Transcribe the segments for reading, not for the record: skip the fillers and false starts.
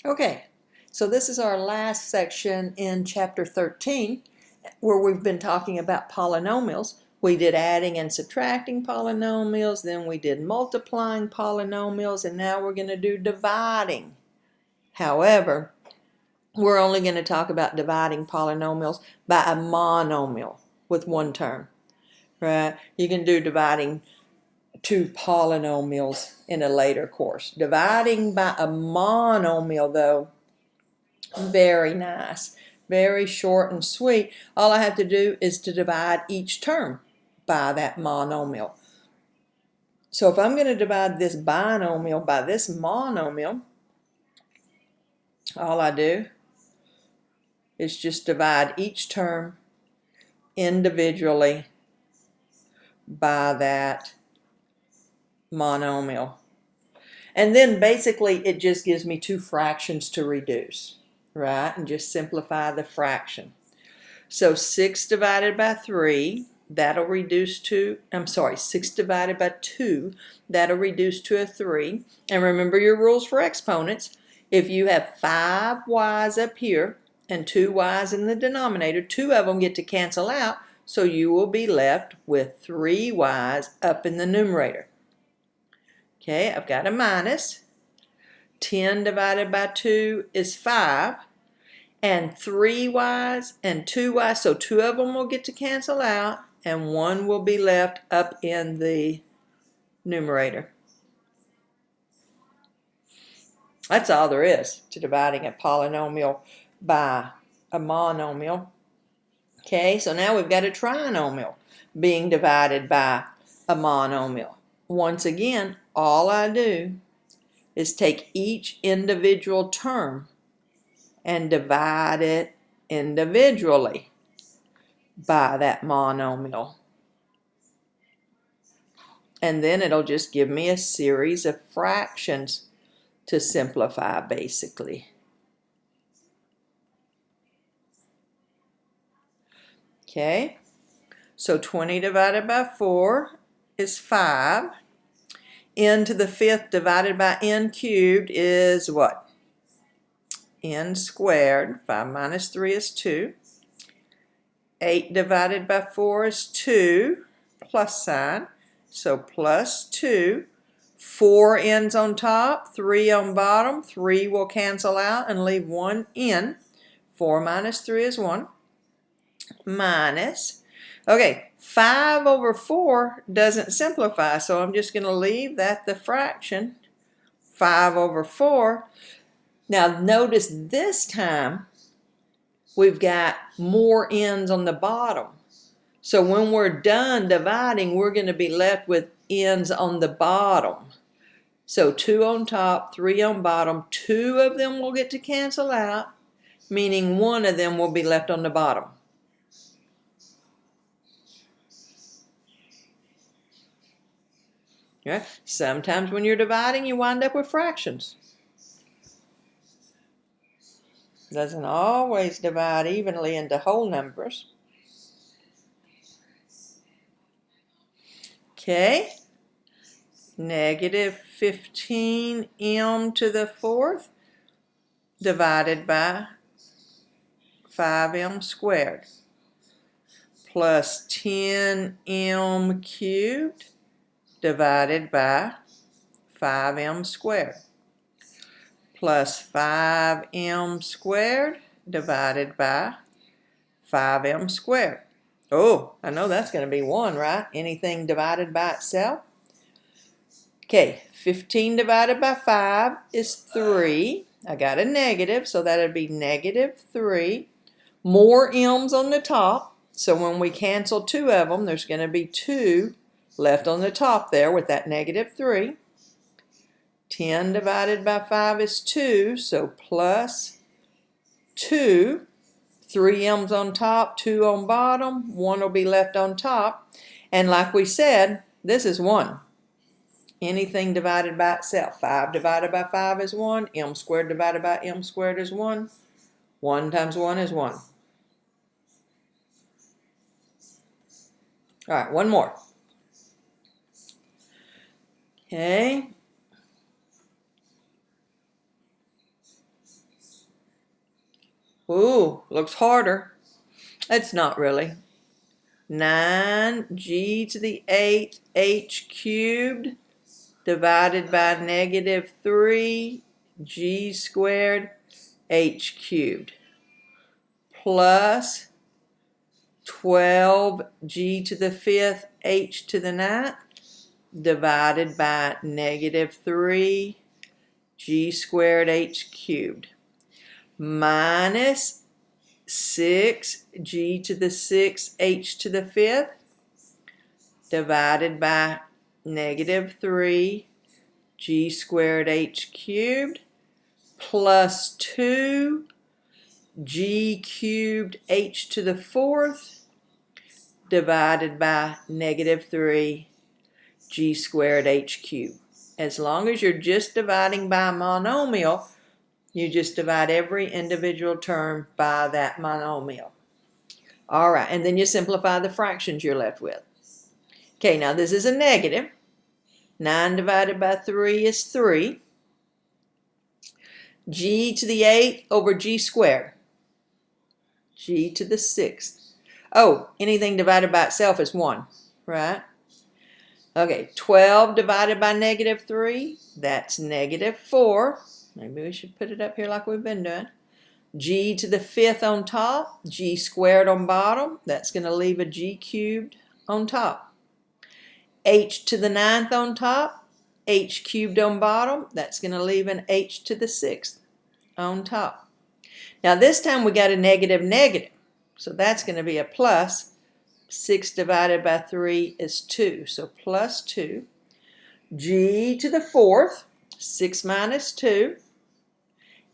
Okay, so this is our last section in chapter 13 where we've been talking about polynomials. We did adding and subtracting polynomials, then we did multiplying polynomials, and now we're going to do dividing. However, we're only going to talk about dividing polynomials by a monomial with one term, right? You can do dividing two polynomials in a later course. Dividing by a monomial, though, very nice, very short and sweet. All I have to do is to divide each term by that monomial. So if I'm going to divide this binomial by this monomial, all I do is just divide each term individually by that monomial. And then basically it just gives me two fractions to reduce, right? And just simplify the fraction. So 6 divided by 3, that'll reduce to, 6 divided by 2, that'll reduce to a 3. And remember your rules for exponents. If you have 5 y's up here and 2 y's in the denominator, 2 of them get to cancel out, so you will be left with 3 y's up in the numerator. Okay, I've got a minus. 10 divided by 2 is 5. And 3 y's and 2 y's, so 2 of them will get to cancel out, and 1 will be left up in the numerator. That's all there is to dividing a polynomial by a monomial. Okay, so now we've got a trinomial being divided by a monomial. Once again, all I do is take each individual term and divide it individually by that monomial. And then it'll just give me a series of fractions to simplify, basically. Okay, so 20 divided by 4 is 5. N to the 5th divided by n cubed is what? N squared. 5 minus 3 is 2. 8 divided by 4 is 2, plus sign, so plus 2. 4 n's on top, 3 on bottom. 3 will cancel out and leave 1 n. 4 minus 3 is 1. Minus, okay, 5 over 4 doesn't simplify, so I'm just going to leave that the fraction, 5 over 4. Now notice this time we've got more n's on the bottom. So when we're done dividing, we're going to be left with n's on the bottom. So 2 on top, 3 on bottom. 2 of them will get to cancel out, meaning 1 of them will be left on the bottom. Yeah. Sometimes when you're dividing, you wind up with fractions. Doesn't always divide evenly into whole numbers. Okay, negative 15m to the 4th divided by 5m squared plus 10m cubed divided by 5m squared plus 5m squared divided by 5m squared. Oh, I know that's going to be 1, right? Anything divided by itself. Okay, 15 divided by 5 is 3. I got a negative, so that would be negative 3. More m's on the top, so when we cancel 2 of them, there's going to be 2 left on the top there with that negative 3. 10 divided by 5 is 2, so plus 2. 3 m's on top, 2 on bottom, 1 will be left on top. And like we said, this is 1. Anything divided by itself. 5 divided by 5 is 1. M squared divided by M squared is 1. 1 times 1 is 1. All right, one more. Okay. Ooh, looks harder. It's not really. 9g to the 8th h cubed divided by negative 3g squared h cubed plus 12g to the 5th h to the 9th divided by negative 3g squared h cubed minus 6g to the 6th h to the 5th divided by negative 3g squared h cubed plus 2g cubed h to the 4th divided by negative 3g squared h cubed. As long as you're just dividing by a monomial, you just divide every individual term by that monomial. All right, and then you simplify the fractions you're left with. Okay, now this is a negative. 9 divided by 3 is 3. G to the 8th over g squared. G to the 6th. Oh, anything divided by itself is 1, right? Okay, 12 divided by negative 3, that's negative 4. Maybe we should put it up here like we've been doing. G to the 5th on top, g squared on bottom. That's going to leave a g cubed on top. H to the 9th on top, h cubed on bottom. That's going to leave an h to the 6th on top. Now this time we got a negative negative, so that's going to be a plus. 6 divided by 3 is 2, so plus 2. G to the 4th, 6 minus 2,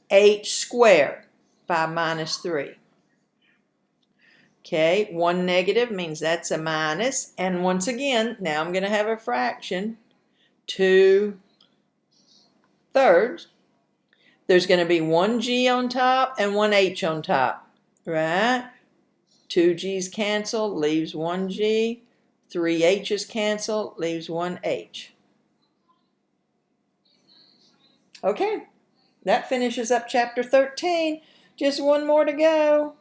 h squared, 5 minus 3. Okay, 1 negative means that's a minus, and once again, now I'm going to have a fraction, 2 thirds. There's going to be 1 g on top and 1 h on top, right? 2 g's cancel, leaves 1 g. 3 h's cancel, leaves 1 h. Okay, that finishes up chapter 13. Just one more to go.